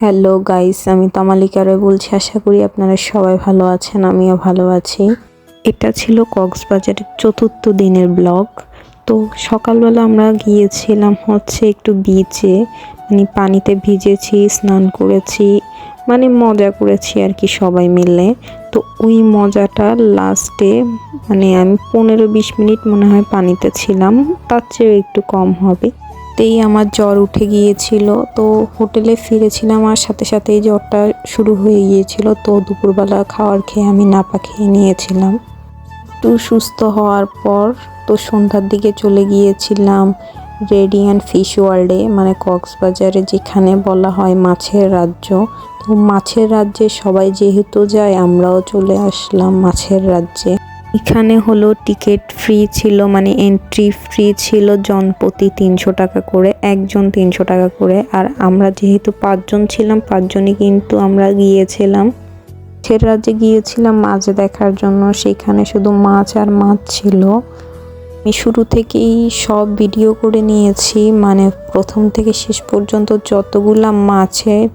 Hello guys, আমি তমালিকা রয় বলছি। আশা করি আপনারা সবাই ভালো আছেন, আমিও ভালো আছি। এটা ছিল কক্সবাজারের চতুর্থ দিনের ব্লগ। তো সকালবেলা আমরা গিয়েছিলাম হচ্ছে একটু বিচে, মানে পানিতে ভিজেছি, স্নান করেছি, মানে মজা করেছি আর কি সবাই মিলে। তো ওই মজাটা লাস্টে মানে আমি 15-20 মিনিট মনে হয় পানিতে ছিলাম, তার চেয়েও একটু কম হবে। আমার জ্বর উঠে গিয়েছিল। তো হোটেলে ফিরেছিলাম আর সাথে সাথেই জ্বরটা শুরু হয়ে গিয়েছিল। তো দুপুরবেলা খাবার খেয়ে আমি নাপা খেয়ে নিয়েছিলাম। একটু সুস্থ হওয়ার পর তো সন্ধ্যার দিকে চলে গিয়েছিলাম রেডিয়ান্ট ফিশ ওয়ার্ল্ডে, মানে কক্সবাজারে যেখানে বলা হয় মাছের রাজ্য। তো মাছের রাজ্যে সবাই যেহেতু যায়, আমরাও চলে আসলাম মাছের রাজ্যে। এখানে হলো টিকিট ফ্রি ছিল, মানে এন্ট্রি ফ্রি ছিল জনপ্রতি 300 টাকা করে, একজন 300 টাকা করে। আর আমরা যেহেতু 5 জন ছিলাম, 5 জনই কিন্তু আমরা গিয়েছিলাম মাছের রাজ্যে, গিয়েছিলাম মাছ দেখার জন্য। সেখানে শুধু মাছ আর মাছ ছিল। আমি শুরু থেকেই সব ভিডিও করে নিয়েছি, মানে প্রথম থেকে শেষ পর্যন্ত যতগুলা মাছের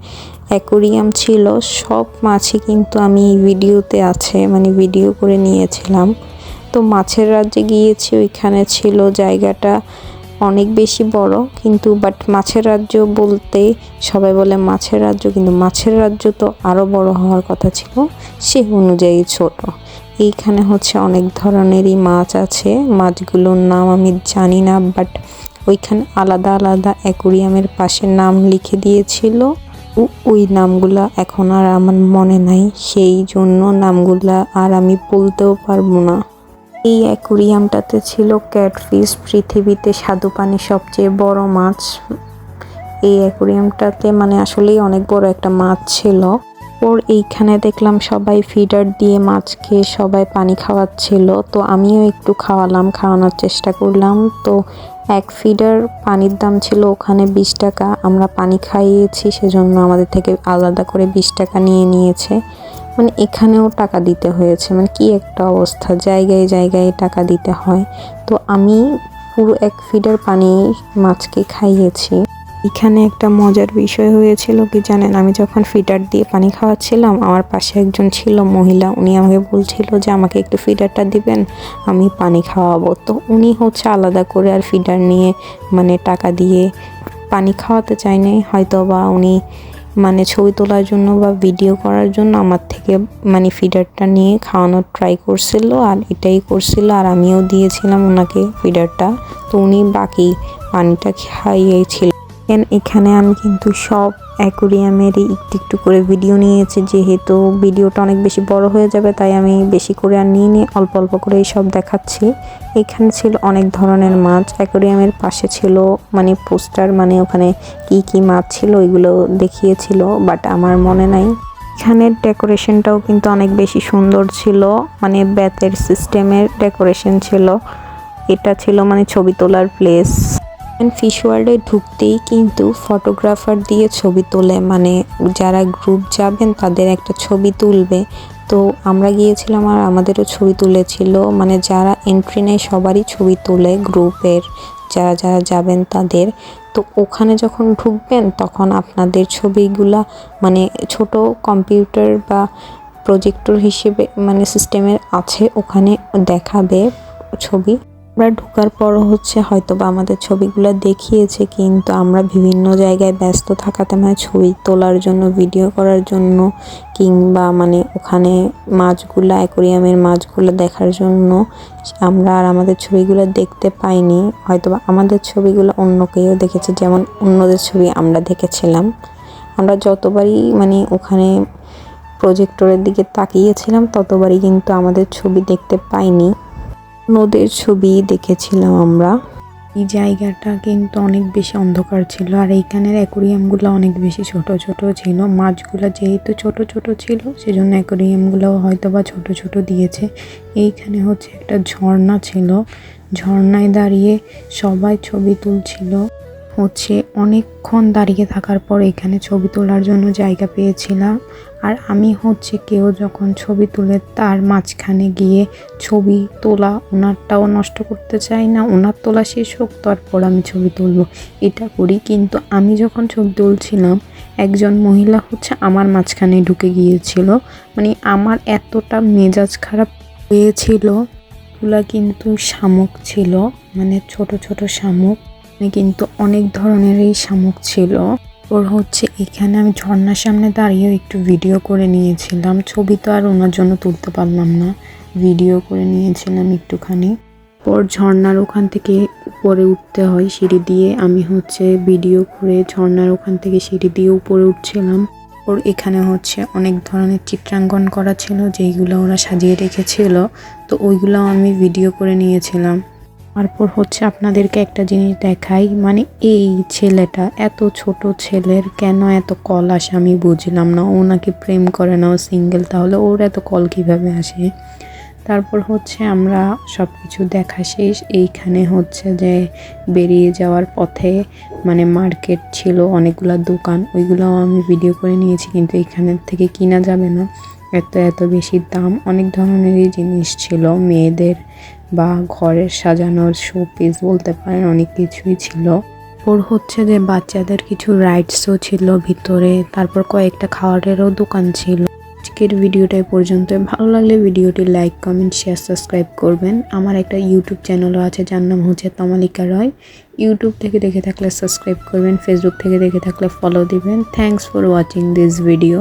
অ্যাকোরিয়াম ছিল সব মাছই কিন্তু আমি ভিডিওতে আছে, মানে ভিডিও করে নিয়েছিলাম। তো মাছের রাজ্যে গিয়েছি, ওইখানে ছিল জায়গাটা অনেক বেশি বড়, কিন্তু বাট মাছের রাজ্য বলতে সবাই বলে মাছের রাজ্য, কিন্তু মাছের রাজ্য তো আরও বড় হওয়ার কথা ছিল, সে অনুযায়ী ছোট। এইখানে হচ্ছে অনেক ধরনেরই মাছ আছে, মাছগুলোর নাম আমি জানি না, বাট ওইখানে আলাদা আলাদা অ্যাকোরিয়ামের পাশে নাম লিখে দিয়েছিল। ওই নামগুলা এখন আর আমার মনে নাই, সেই জন্য নামগুলা আর আমি বলতেও পারবো না। এই অ্যাকোরিয়ামটাতে ছিল ক্যাটফিশ, পৃথিবীতে স্বাদুপানির সবচেয়ে বড় মাছ। এই অ্যাকোরিয়ামটাতে মানে আসলেই অনেক বড় একটা মাছ ছিল। ওর এইখানে দেখলাম সবাই ফিডার দিয়ে মাছকে সবাই পানি খাওয়াচ্ছিল। তো আমিও একটু খাওয়ানোর চেষ্টা করলাম। তো এক ফিডার পানির দাম ছিল ওখানে 20 টাকা। আমরা পানি খাইয়েছি, সেজন্য আমাদের থেকে আলাদা করে 20 টাকা নিয়েছে। মানে এখানেও টাকা দিতে হয়েছে, মানে কি একটা অবস্থা, জায়গায় জায়গায় টাকা দিতে হয়। তো আমি পুরো এক ফিডার পানি মাছকে খাইয়েছি। এখানে একটা মজার বিষয় হয়েছিল কি জানেন, আমি যখন ফিডার দিয়ে পানি খাওয়াচ্ছিলাম, আমার পাশে একজন ছিল মহিলা, উনি আমাকে বলছিল যে আমাকে একটু ফিডারটা দিবেন, আমি পানি খাওয়াবো। তো উনি হচ্ছে আলাদা করে আর ফিডার নিয়ে মানে টাকা দিয়ে পানি খাওয়াতে চায়নি, হয়তো বা উনি মানে ছবি তোলার জন্য বা ভিডিও করার জন্য আমার থেকে মানে ফিডারটা নিয়ে খাওয়ানোর ট্রাই করছিল, আর এটাই করছিল। আর আমিও দিয়েছিলাম ওনাকে ফিডারটা, তো উনি বাকি পানিটা খাইয়েছিল। এখানে আমি কিন্তু সব অ্যাকোরিয়ামেরই একটু একটু করে ভিডিও নিয়েছি, যেহেতু ভিডিওটা অনেক বেশি বড় হয়ে যাবে, তাই আমি বেশি করে আর নিয়ে অল্প অল্প করে সব দেখাচ্ছি। এখানে ছিল অনেক ধরনের মাছ। অ্যাকোরিয়ামের পাশে ছিল মানে পোস্টার, মানে ওখানে কি কি মাছ ছিল ওইগুলো দেখিয়েছিল, বাট আমার মনে নাই। এখানের ডেকোরেশনটাও কিন্তু অনেক বেশি সুন্দর ছিল, মানে বেতের সিস্টেমের ডেকোরেশন ছিল। এটা ছিল মানে ছবি তোলার প্লেস। ফিশ ওয়ার্ল্ডে ঢুকতেই কিন্তু ফটোগ্রাফার দিয়ে ছবি তোলে, মানে যারা গ্রুপ যাবেন তাদের একটা ছবি তুলবে। তো আমরা গিয়েছিলাম আর আমাদেরও ছবি তুলেছিল, মানে যারা এন্ট্রি নেয় সবারই ছবি তোলে গ্রুপের, যারা যারা যাবেন তাদের। তো ওখানে যখন ঢুকবেন তখন আপনাদের ছবিগুলা মানে ছোট কম্পিউটার বা প্রজেক্টর হিসেবে মানে সিস্টেমের আছে, ওখানে দেখাবে ছবি। আমরা ঢোকার পরও হচ্ছে হয়তো বা আমাদের ছবিগুলো দেখিয়েছে, কিন্তু আমরা বিভিন্ন জায়গায় ব্যস্ত থাকাতে মানে ছবি তোলার জন্য, ভিডিও করার জন্য, কিংবা মানে ওখানে মাছগুলা অ্যাকোরিয়ামের মাছগুলো দেখার জন্য আমরা আর আমাদের ছবিগুলো দেখতে পাইনি। হয়তো বা আমাদের ছবিগুলো অন্য কেউ দেখেছে, যেমন অন্যদের ছবি আমরা দেখেছিলাম। আমরা যতবারই মানে ওখানে প্রজেক্টরের দিকে তাকিয়েছিলাম ততবারই কিন্তু আমাদের ছবি দেখতে পাইনি, নদের ছবি দেখেছিলাম আমরা। এই জায়গাটা কিন্তু অনেক বেশি অন্ধকার ছিল, আর এইখানের অ্যাকোরিয়ামগুলো অনেক বেশি ছোট ছোট ছিল। মাছগুলো যেহেতু ছোট ছোট ছিল, সেজন্য অ্যাকোরিয়ামগুলো হয়তো বা ছোট ছোট দিয়েছে। এইখানে হচ্ছে একটা ঝর্ণা ছিল, ঝর্ণায় দাঁড়িয়ে সবাই ছবি তুলছিল। হচ্ছে অনেকক্ষণ দাঁড়িয়ে থাকার পর এখানে ছবি তোলার জন্য জায়গা পেয়েছিলাম। আর আমি হচ্ছে কেউ যখন ছবি তুলে তার মাঝখানে গিয়ে ছবি তোলা ওনারটাও নষ্ট করতে চাই না, ওনার তোলা শেষ হোক তারপর আমি ছবি তুলবো, এটা করি। কিন্তু আমি যখন ছবি তুলছিলাম একজন মহিলা হচ্ছে আমার মাঝখানে ঢুকে গিয়েছিল, মানে আমার এতটা মেজাজ খারাপ হয়েছিল। এগুলা কিন্তু শামুক ছিল, মানে ছোট ছোট শামুক, কিন্তু অনেক ধরনেরই শামুক ছিল। ওর হচ্ছে এখানে আমি ঝর্ণার সামনে দাঁড়িয়ে একটু ভিডিও করে নিয়েছিলাম, ছবি তো আর ওনার জন্য তুলতে পারলাম না, ভিডিও করে নিয়েছিলাম একটুখানি। পর ঝর্ণার ওখান থেকে উপরে উঠতে হয় সিঁড়ি দিয়ে, আমি হচ্ছে ভিডিও করে ঝর্ণার ওখান থেকে সিঁড়ি দিয়ে উপরে উঠছিলাম। ওর এখানে হচ্ছে অনেক ধরনের চিত্রাঙ্কন করা ছিল যেইগুলো ওরা সাজিয়ে রেখেছিল, তো ওইগুলো আমি ভিডিও করে নিয়েছিলাম। তারপর হচ্ছে আপনাদেরকে একটা জিনিস দেখাই, মানে এই ছেলেটা, এত ছোট ছেলের কেন এত কল আসে আমি বুঝলাম না। ও নাকি প্রেম করে না, ও সিঙ্গেল, তাহলে ওর এত কল কিভাবে আসে? তারপর হচ্ছে আমরা সব কিছু দেখা শেষ। এইখানে হচ্ছে যে বেরিয়ে যাওয়ার পথে মানে মার্কেট ছিল, অনেকগুলো দোকান, ওইগুলোও আমি ভিডিও করে নিয়েছি, কিন্তু এখানের থেকে কিনা যাবে না, এত বেশি দাম। অনেক ধরনেরই জিনিস ছিল, মেয়েদের বা ঘরের সাজানোর শোপিস বলতে পারেন, অনেক কিছুই ছিল। ওর হচ্ছে যে বাচ্চাদের কিছু রাইডসও ছিল ভিতরে, তারপর কয়েকটা খাবারেরও দোকান ছিল। আজকের ভিডিওটা এই পর্যন্ত। ভালো লাগলে ভিডিওটি লাইক, কমেন্ট, শেয়ার, সাবস্ক্রাইব করবেন। আমার একটা ইউটিউব চ্যানেলও আছে যার নাম হচ্ছে তমালিকা রয়। ইউটিউব থেকে দেখে থাকলে সাবস্ক্রাইব করবেন, ফেসবুক থেকে দেখে থাকলে ফলো দিবেন। Thanks for watching this video.